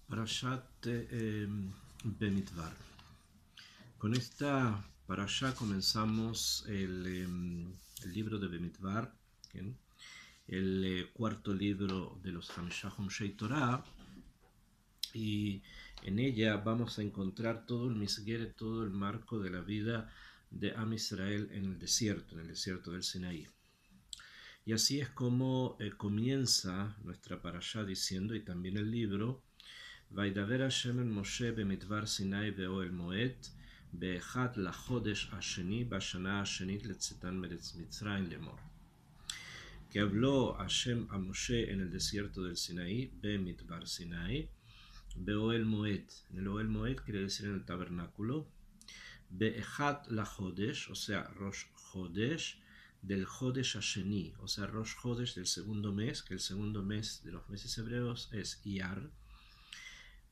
Parashat Bemidbar. Con esta parashá comenzamos el libro de Bemidbar, ¿bien? El cuarto libro de los Hamishah Humshei Torah, y en ella vamos a encontrar todo el misgueret, todo el marco de la vida de Am Israel en el desierto del Sinaí. Y así es como comienza nuestra parashá diciendo, y también el libro: וידבר השם אל משה במדבר סיני באוהל מועד באחד לחודש השני בשנה השנית לצאתן מארץ מצרים לאמור. Que habló Hashem a Moshe en el desierto del Sinaí, Bemidbar Sinai, Beoel Moed. En el Oel Moed quiere decir en el tabernáculo. Be'echat la Chodesh, o sea, Rosh Chodesh, del Chodesh Hasheni, o sea, Rosh Chodesh del segundo mes, que el segundo mes de los meses hebreos es Iyar.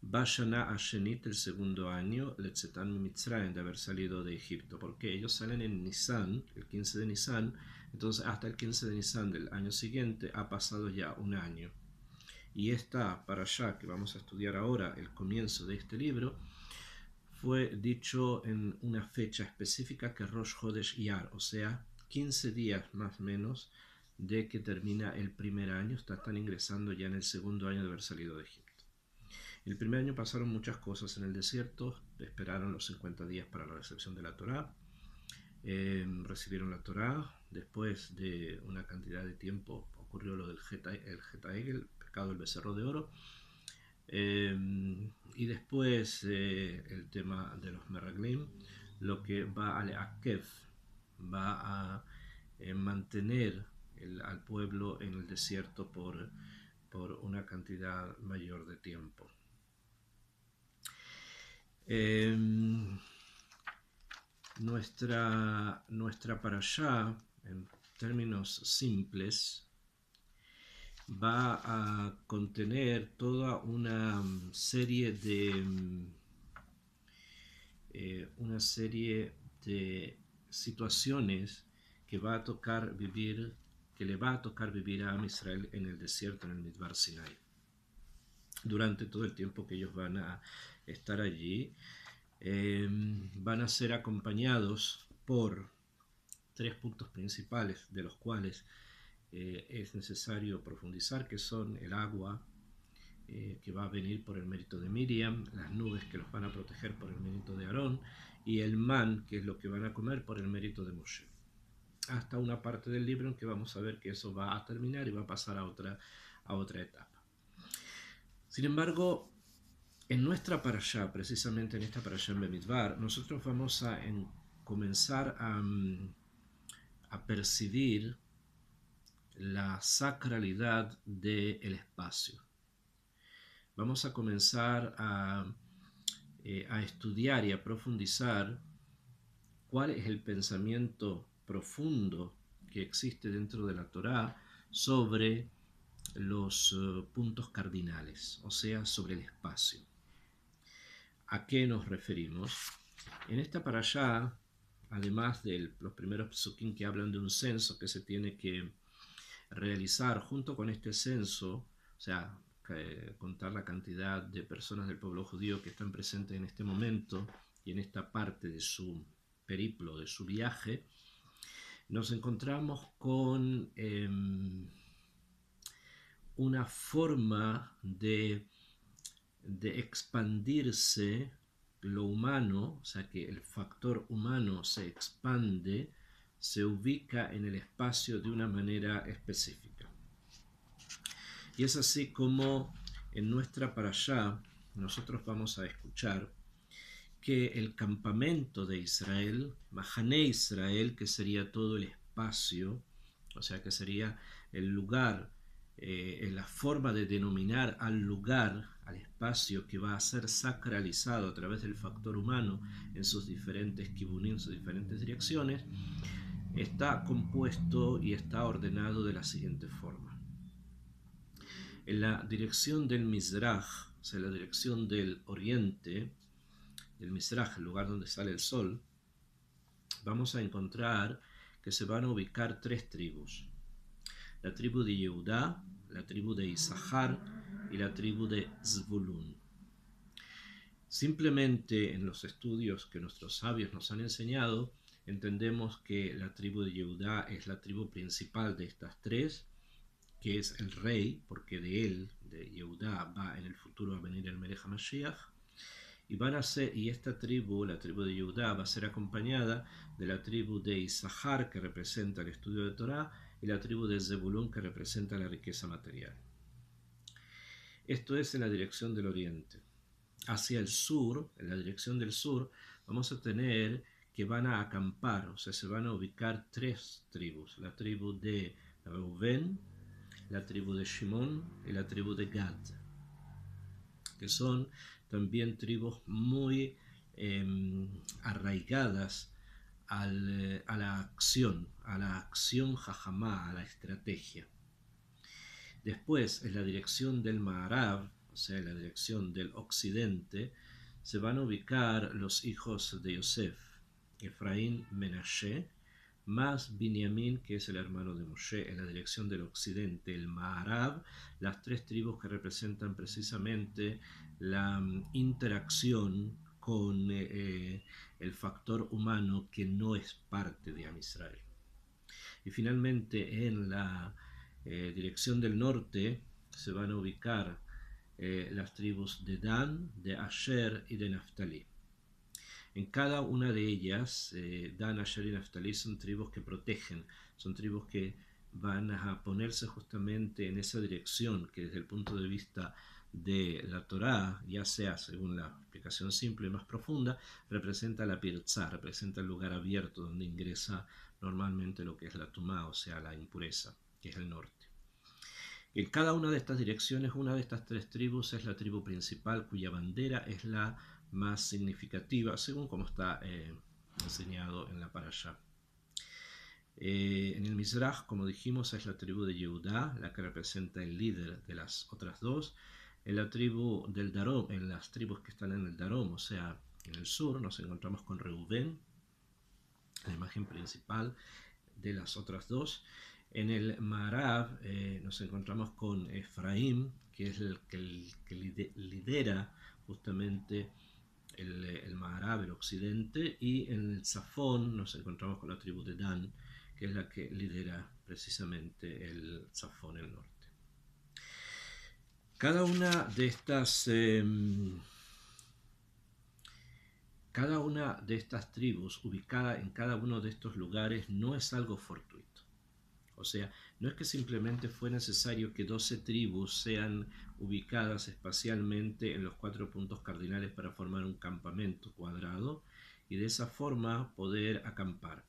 Bashana Hashenit, el segundo año, Letzetan Mitzrayim, de haber salido de Egipto, porque ellos salen en Nisan, el 15 de Nisan, entonces hasta el 15 de Nisan del año siguiente ha pasado ya un año. Y esta parashá que vamos a estudiar ahora, el comienzo de este libro, fue dicho en una fecha específica que Rosh Chodesh Iyar, o sea, 15 días más o menos de que termina el primer año, están ingresando ya en el segundo año de haber salido de Egipto. El primer año pasaron muchas cosas en el desierto, esperaron los 50 días para la recepción de la Torá, recibieron la Torá, después de una cantidad de tiempo ocurrió lo del Getaegel, el pecado del becerro de oro, y después el tema de los Meraglim, lo que va a Leakev, va a mantener al pueblo en el desierto por una cantidad mayor de tiempo. Nuestra parashá, en términos simples, va a contener toda una serie de situaciones que le va a tocar vivir a Am Israel en el desierto, en el Midbar Sinai, durante todo el tiempo que ellos van a estar allí. Van a ser acompañados por tres puntos principales, de los cuales es necesario profundizar, que son el agua que va a venir por el mérito de Miriam, las nubes que los van a proteger por el mérito de Aarón, y el man, que es lo que van a comer por el mérito de Moshe. Hasta una parte del libro en que vamos a ver que eso va a terminar y va a pasar a otra etapa. Sin embargo, en nuestra parashá, precisamente en esta parashá en Bemidbar, nosotros vamos a comenzar a percibir la sacralidad del espacio. Vamos a comenzar a estudiar y a profundizar cuál es el pensamiento profundo que existe dentro de la Torá sobre los puntos cardinales, o sea, sobre el espacio. ¿A qué nos referimos? En esta parashá, además de los primeros psukim que hablan de un censo que se tiene que realizar junto con este censo, o sea, contar la cantidad de personas del pueblo judío que están presentes en este momento y en esta parte de su periplo, de su viaje, nos encontramos con una forma de expandirse lo humano, o sea que el factor humano se expande, se ubica en el espacio de una manera específica. Y es así como en nuestra parashá nosotros vamos a escuchar que el campamento de Israel, Mahané Israel, que sería todo el espacio, o sea que sería el lugar, la forma de denominar al lugar, al espacio que va a ser sacralizado a través del factor humano en sus diferentes kibunim, en sus diferentes direcciones, está compuesto y está ordenado de la siguiente forma. En la dirección del Mizraj, o sea, la dirección del oriente, del Mizraj, el lugar donde sale el sol, vamos a encontrar que se van a ubicar tres tribus: la tribu de Yehudá, la tribu de Isahar y la tribu de Zvulun. Simplemente en los estudios que nuestros sabios nos han enseñado, entendemos que la tribu de Yehudá es la tribu principal de estas tres, que es el rey, porque de él, de Yehudá, va en el futuro a venir el Melech HaMashiach, y esta tribu, la tribu de Yehudá, va a ser acompañada de la tribu de Isahar, que representa el estudio de Torah, y la tribu de Zebulún, que representa la riqueza material. Esto es en la dirección del oriente. Hacia el sur, en la dirección del sur, vamos a tener que van a acampar, o sea, se van a ubicar tres tribus: la tribu de Reuben, la tribu de Shimón y la tribu de Gad, que son también tribus muy arraigadas a la acción jajamá, a la estrategia. Después, en la dirección del Maharab, o sea, en la dirección del occidente, se van a ubicar los hijos de Yosef, Efraín, Menashe, más Binyamin, que es el hermano de Moshe, en la dirección del occidente, el Maharab, las tres tribus que representan precisamente la interacción con el factor humano que no es parte de Am Israel. Y finalmente en la dirección del norte se van a ubicar las tribus de Dan, de Asher y de Naftali. En cada una de ellas, Dan, Asher y Naftali son tribus que protegen, son tribus que van a ponerse justamente en esa dirección que desde el punto de vista de la Torá, ya sea según la explicación simple y más profunda, representa la Pirzá, representa el lugar abierto donde ingresa normalmente lo que es la Tumá, o sea, la impureza, que es el norte. En cada una de estas direcciones, una de estas tres tribus es la tribu principal, cuya bandera es la más significativa, según como está enseñado en la Parashá. En el Mizrach, como dijimos, es la tribu de Yehudá, la que representa el líder de las otras dos. En la tribu del Darom, en las tribus que están en el Darom, o sea, en el sur, nos encontramos con Reubén, la imagen principal de las otras dos. En el Maharab nos encontramos con Efraín, que es el que lidera justamente el Maharab, el occidente, y en el Zafón nos encontramos con la tribu de Dan, que es la que lidera precisamente el Zafón, el norte. Cada una de estas tribus ubicada en cada uno de estos lugares no es algo fortuito. O sea, no es que simplemente fue necesario que 12 tribus sean ubicadas espacialmente en los 4 puntos cardinales para formar un campamento cuadrado y de esa forma poder acampar.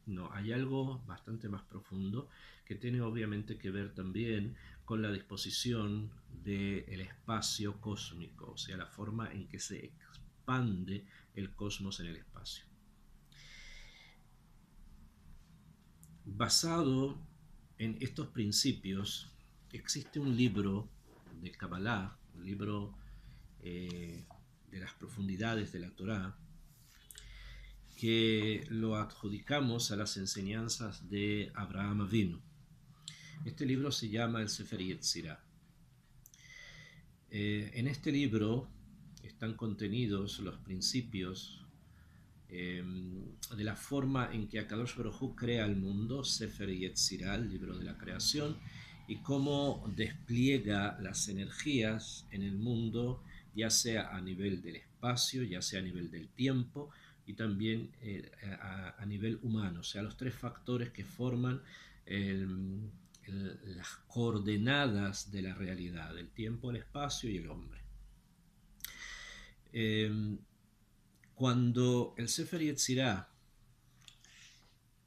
No, hay algo bastante más profundo que tiene obviamente que ver también con la disposición del espacio cósmico, o sea, la forma en que se expande el cosmos en el espacio. Basado en estos principios, existe un libro de Kabbalah, un libro de las profundidades de la Torá, que lo adjudicamos a las enseñanzas de Abraham Avinu. Este libro se llama el Sefer Yetzirah. En este libro están contenidos los principios de la forma en que Akadosh Baruj Hu crea el mundo, Sefer Yetzirah, el libro de la creación, y cómo despliega las energías en el mundo, ya sea a nivel del espacio, ya sea a nivel del tiempo, y también a nivel humano, o sea, los tres factores que forman las coordenadas de la realidad, el tiempo, el espacio y el hombre. Cuando el Sefer Yetzirah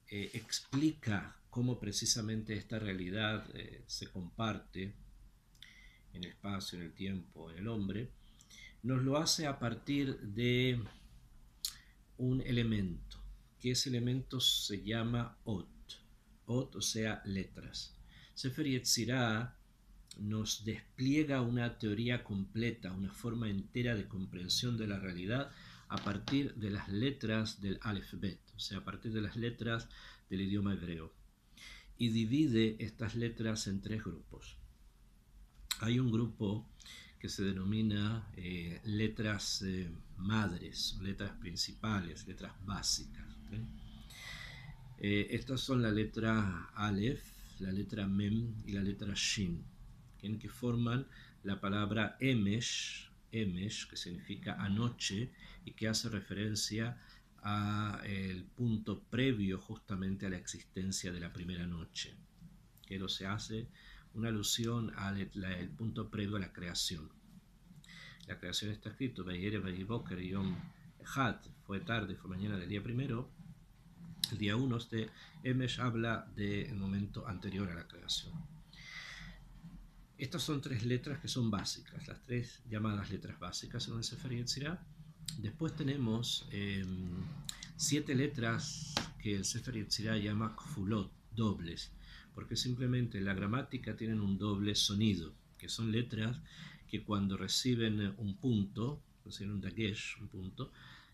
explica cómo precisamente esta realidad se comparte en el espacio, en el tiempo, en el hombre, nos lo hace a partir de un elemento, que ese elemento se llama Ot, o sea, letras. Sefer Yetzirah nos despliega una teoría completa, una forma entera de comprensión de la realidad a partir de las letras del Aleph-Bet, o sea, a partir de las letras del idioma hebreo. Y divide estas letras en tres grupos. Hay un grupo que se denomina letras madres, letras principales, letras básicas. ¿Okay? Estas son la letra Aleph, la letra Mem y la letra Shin, ¿okay? Que forman la palabra Emesh, que significa anoche y que hace referencia al punto previo justamente a la existencia de la primera noche, que se hace una alusión al punto previo a la creación. La creación está escrito Vayere Vayiboker Yom Echad, fue tarde, fue mañana del día primero. El día 1 de Emesh habla del momento anterior a la creación. Estas son tres letras que son básicas, las tres llamadas letras básicas en el Sefer Yetzirah. Después tenemos 7 letras que el Sefer Yetzirah llama kfulot, dobles, porque simplemente en la gramática tienen un doble sonido, que son letras que cuando reciben un punto, reciben un dagesh, un punto,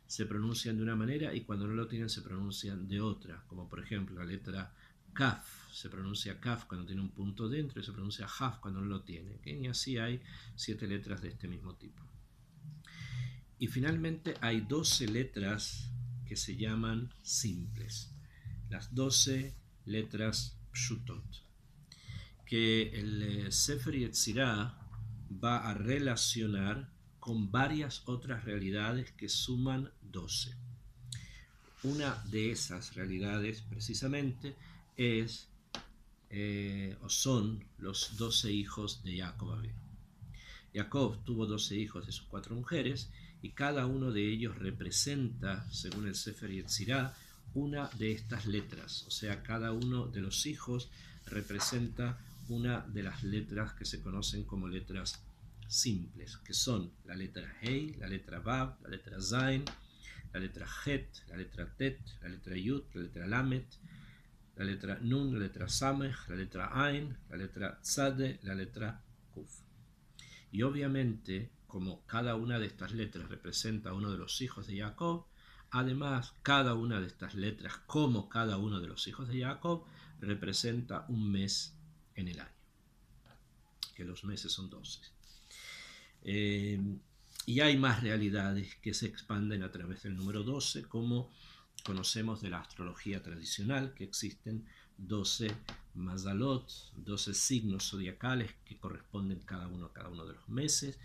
se pronuncian de una manera y cuando no lo tienen se pronuncian de otra, como por ejemplo la letra Kaf, se pronuncia Kaf cuando tiene un punto dentro y se pronuncia Haf cuando no lo tiene, ¿okay? Y así hay 7 letras de este mismo tipo. Y finalmente hay 12 letras que se llaman simples, las 12 letras pshutot, que el Sefer Yetzirah va a relacionar con varias otras realidades que suman 12. Una de esas realidades precisamente es o son los 12 hijos de Jacob Avinu. Jacob tuvo 12 hijos de sus 4 mujeres y cada uno de ellos representa, según el Sefer Yetzirah, una de estas letras, o sea, cada uno de los hijos representa una de las letras que se conocen como letras simples, que son la letra Hei, la letra Vav, la letra Zain, la letra Het, la letra Tet, la letra Yud, la letra Lamet, la letra Nun, la letra Samech, la letra Ain, la letra Tzade, la letra Kuf. Y obviamente, como cada una de estas letras representa a uno de los hijos de Jacob, además cada una de estas letras, como cada uno de los hijos de Jacob, representa un mes en el año, que los meses son 12. Y hay más realidades que se expanden a través del número 12, como conocemos de la astrología tradicional, que existen 12 mazalot, 12 signos zodiacales que corresponden cada uno a cada uno de los meses,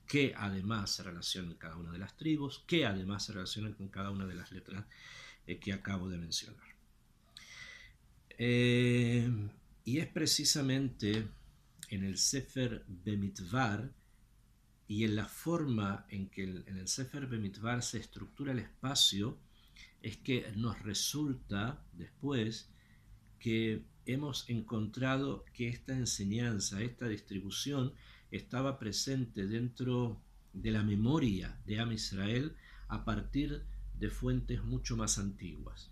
que además se relacionan con cada una de las tribus, que además se relacionan con cada una de las letras que acabo de mencionar. Y es precisamente en el Sefer Bemidbar y en la forma en que en el Sefer Bemidbar se estructura el espacio es que nos resulta después que hemos encontrado que esta enseñanza, esta distribución estaba presente dentro de la memoria de Am Israel a partir de fuentes mucho más antiguas.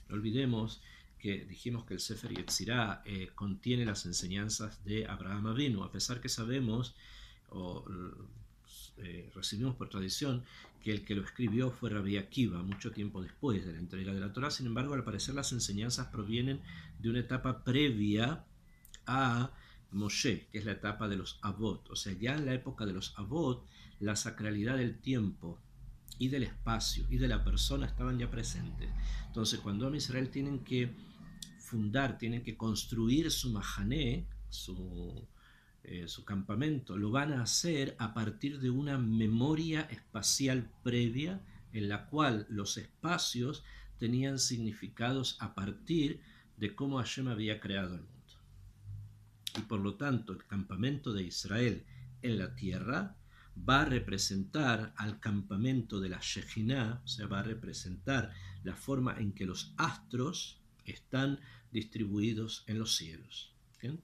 No olvidemos que dijimos que el Sefer Yetzirah contiene las enseñanzas de Abraham Avinu, a pesar que sabemos recibimos por tradición que el que lo escribió fue Rabbi Akiva mucho tiempo después de la entrega de la Torá. Sin embargo, al parecer las enseñanzas provienen de una etapa previa a Moshe, que es la etapa de los Avot. O sea, ya en la época de los Avot, la sacralidad del tiempo y del espacio y de la persona estaban ya presentes. Entonces, cuando Am Israel tienen que fundar, tienen que construir su mahané, su campamento, lo van a hacer a partir de una memoria espacial previa en la cual los espacios tenían significados a partir de cómo Hashem había creado el mundo. Y por lo tanto, el campamento de Israel en la tierra va a representar al campamento de la Shejinah, o sea, va a representar la forma en que los astros están distribuidos en los cielos. ¿Bien?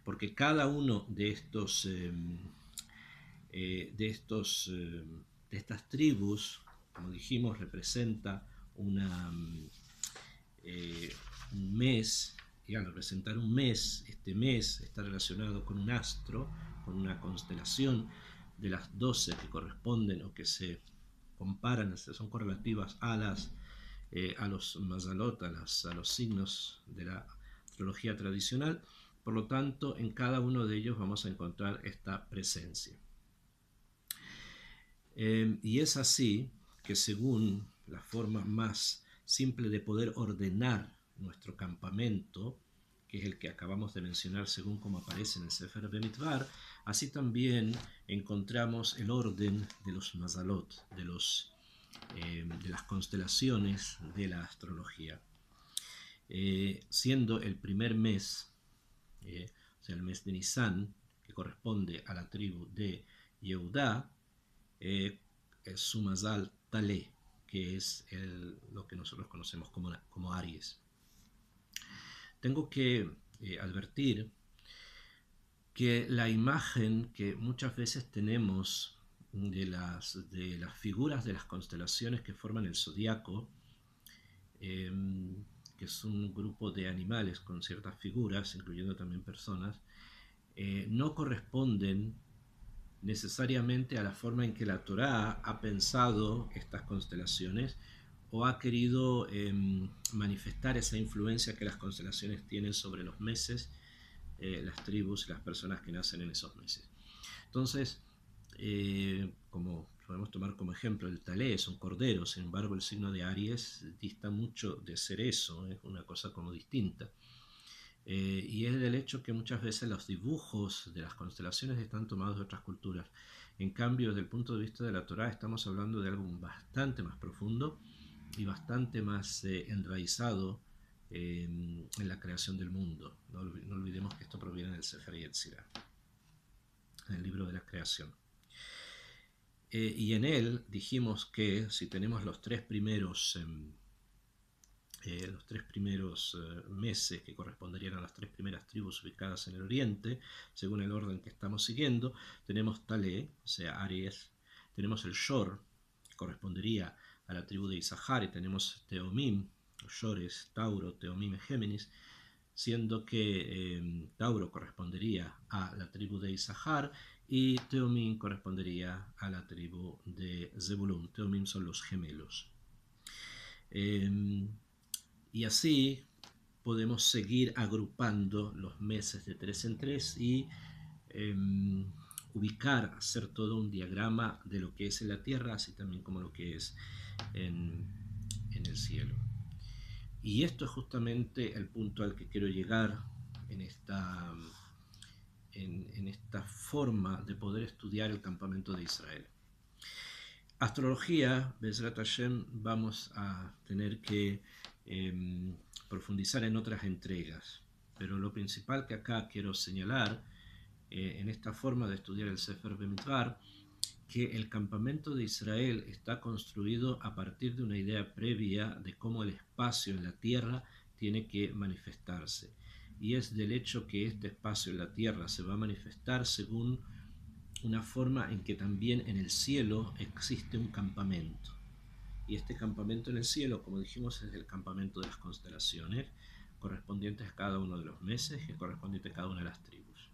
Porque cada uno de estas tribus, como dijimos, representa un mes, y al representar un mes, este mes está relacionado con un astro, con una constelación de las 12 que corresponden o que se comparan, son correlativas a los mazalot, a los signos de la astrología tradicional. Por lo tanto, en cada uno de ellos vamos a encontrar esta presencia. Y es así que según la forma más simple de poder ordenar nuestro campamento, que es el que acabamos de mencionar según como aparece en el Sefer Bemidbar, así también encontramos el orden de los mazalot, de las constelaciones de la astrología. Siendo el primer mes, o sea, el mes de Nisan, que corresponde a la tribu de Yehudá, es su mazal Talé, que es lo que nosotros conocemos como Aries. Tengo que advertir que la imagen que muchas veces tenemos de las figuras de las constelaciones que forman el zodiaco, que es un grupo de animales con ciertas figuras, incluyendo también personas, no corresponden necesariamente a la forma en que la Torá ha pensado estas constelaciones o ha querido manifestar esa influencia que las constelaciones tienen sobre los meses, las tribus, las personas que nacen en esos meses. Entonces, como podemos tomar como ejemplo, el talé es un cordero, sin embargo el signo de Aries dista mucho de ser eso, es una cosa como distinta. Y es del hecho que muchas veces los dibujos de las constelaciones están tomados de otras culturas. En cambio, desde el punto de vista de la Torá, estamos hablando de algo bastante más profundo y bastante más enraizado en la creación del mundo. No olvidemos que esto proviene del Sefer Yetzirah, el libro de la creación. Y en él dijimos que si tenemos los tres primeros meses que corresponderían a las tres primeras tribus ubicadas en el oriente, según el orden que estamos siguiendo, tenemos Talé, o sea, Aries, tenemos el Shor, que correspondería a la tribu de Isahar, y tenemos Teomim, Shores, Tauro, Teomim y Géminis, siendo que Tauro correspondería a la tribu de Isahar y Teomim correspondería a la tribu de Zebulun. Teomim son los gemelos. Y así podemos seguir agrupando los meses de 3 en 3 y ubicar, hacer todo un diagrama de lo que es en la tierra, así también como lo que es en el cielo. Y esto es justamente el punto al que quiero llegar en esta forma de poder estudiar el campamento de Israel. Astrología, Bezrat Hashem, vamos a tener que profundizar en otras entregas, pero lo principal que acá quiero señalar en esta forma de estudiar el Sefer Bemidbar, que el campamento de Israel está construido a partir de una idea previa de cómo el espacio en la tierra tiene que manifestarse, y es del hecho que este espacio en la tierra se va a manifestar según una forma en que también en el cielo existe un campamento. Y este campamento en el cielo, como dijimos, es el campamento de las constelaciones, correspondientes a cada uno de los meses y correspondiente a cada una de las tribus.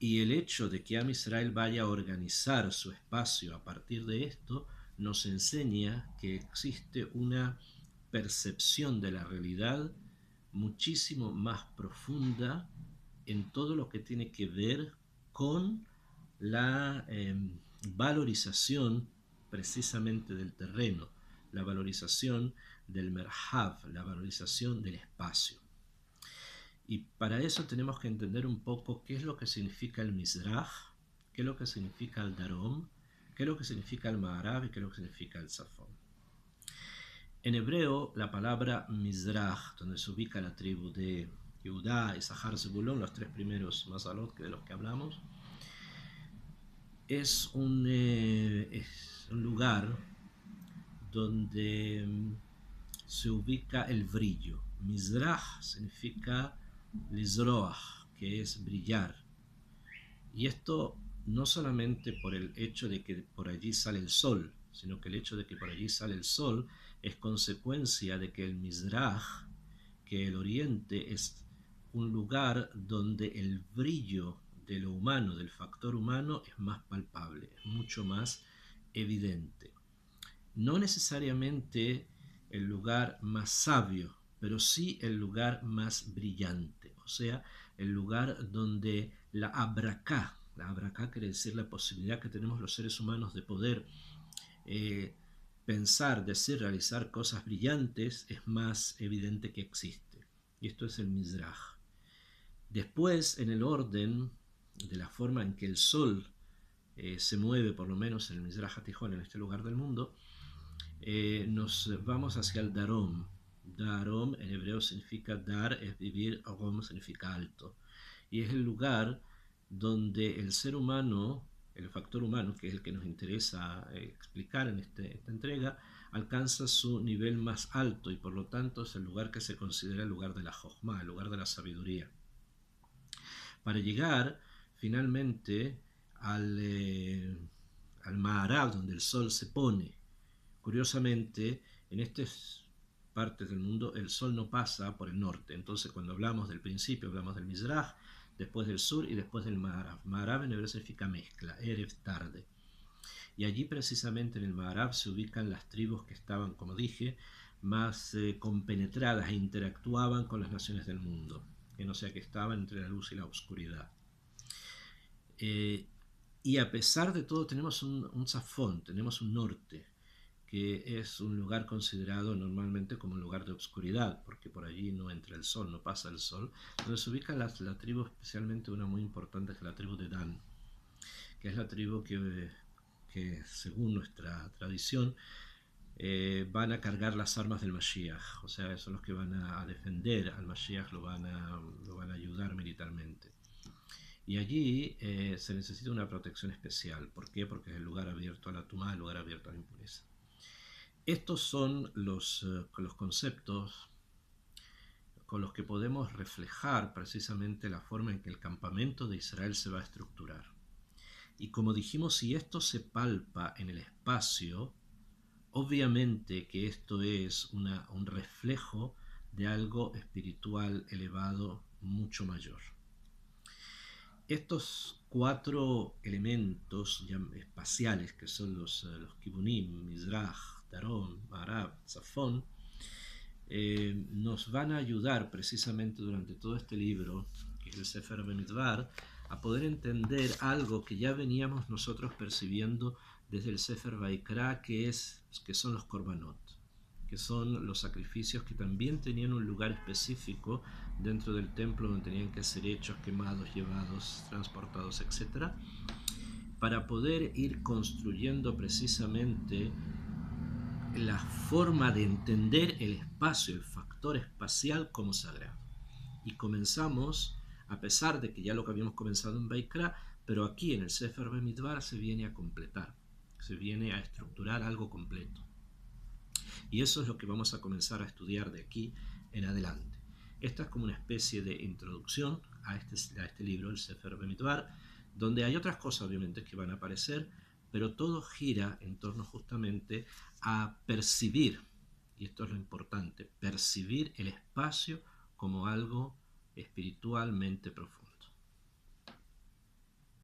Y el hecho de que Am Israel vaya a organizar su espacio a partir de esto, nos enseña que existe una percepción de la realidad muchísimo más profunda en todo lo que tiene que ver con la valorización precisamente del terreno, la valorización del merhav, la valorización del espacio. Y para eso tenemos que entender un poco qué es lo que significa el Mizrach, qué es lo que significa el Darom, qué es lo que significa el Ma'arav y qué es lo que significa el Zafón. En hebreo, la palabra Mizrach, donde se ubica la tribu de Yehudá, Isahar, Zebulón, los tres primeros mazalot de los que hablamos, es un lugar donde se ubica el brillo. Mizrach significa lizroach, que es brillar. Y esto no solamente por el hecho de que por allí sale el sol, sino que el hecho de que por allí sale el sol es consecuencia de que el Mizrach, que el oriente, es un lugar donde el brillo de lo humano, del factor humano, es más palpable, es mucho más evidente. No necesariamente el lugar más sabio, pero sí el lugar más brillante, o sea, el lugar donde la abraká, La Abraká quiere decir la posibilidad que tenemos los seres humanos de poder pensar, decir, realizar cosas brillantes, es más evidente que existe. Y esto es el Mizraj. Después, en el orden de la forma en que el sol se mueve, por lo menos en el Mizraj HaTijón, en este lugar del mundo, nos vamos hacia el Darom. Darom en hebreo significa dar, es vivir, Rom significa alto. Y es el lugar donde el ser humano, el factor humano, que es el que nos interesa explicar en esta entrega, alcanza su nivel más alto y por lo tanto es el lugar que se considera el lugar de la Jochma, el lugar de la sabiduría. Para llegar finalmente al Maharab, donde el sol se pone. Curiosamente, en estas partes del mundo el sol no pasa por el norte. Entonces, cuando hablamos del principio, hablamos del Mizraj, después del sur y después del Maharab. Maharab en hebreo significa mezcla, Erev, tarde. Y allí precisamente en el Maharab se ubican las tribus que estaban, como dije, más compenetradas e interactuaban con las naciones del mundo, o sea que estaban entre la luz y la oscuridad. Y a pesar de todo tenemos un zafón, tenemos un norte, que es un lugar considerado normalmente como un lugar de oscuridad, porque por allí no entra el sol, no pasa el sol, donde se ubica la tribu, especialmente una muy importante, que es la tribu de Dan, que es la tribu que según nuestra tradición van a cargar las armas del Mashiach, o sea, son los que van a defender al Mashiach, lo van a ayudar militarmente. Y allí se necesita una protección especial. ¿Por qué? Porque es el lugar abierto a la tumá, el lugar abierto a la impureza. Estos son los conceptos con los que podemos reflejar precisamente la forma en que el campamento de Israel se va a estructurar. Y como dijimos, si esto se palpa en el espacio, obviamente que esto es un reflejo de algo espiritual elevado mucho mayor. Estos 4 elementos espaciales, que son los Kibunim, Mizraj, Darom, Maharab, Tzafón, nos van a ayudar precisamente durante todo este libro, que es el Sefer Bemidbar, a poder entender algo que ya veníamos nosotros percibiendo desde el Sefer Vaikra, que son los Korbanot, que son los sacrificios que también tenían un lugar específico dentro del templo donde tenían que ser hechos, quemados, llevados, transportados, etc., para poder ir construyendo precisamente la forma de entender el espacio, el factor espacial como sagrado. Y comenzamos, a pesar de que ya lo que habíamos comenzado en Vaikra, pero aquí en el Sefer Bemidbar se viene a completar, se viene a estructurar algo completo. Y eso es lo que vamos a comenzar a estudiar de aquí en adelante. Esta es como una especie de introducción a este libro, el Sefer Bemidbar, donde hay otras cosas obviamente que van a aparecer, pero todo gira en torno justamente a percibir, y esto es lo importante, percibir el espacio como algo espiritualmente profundo.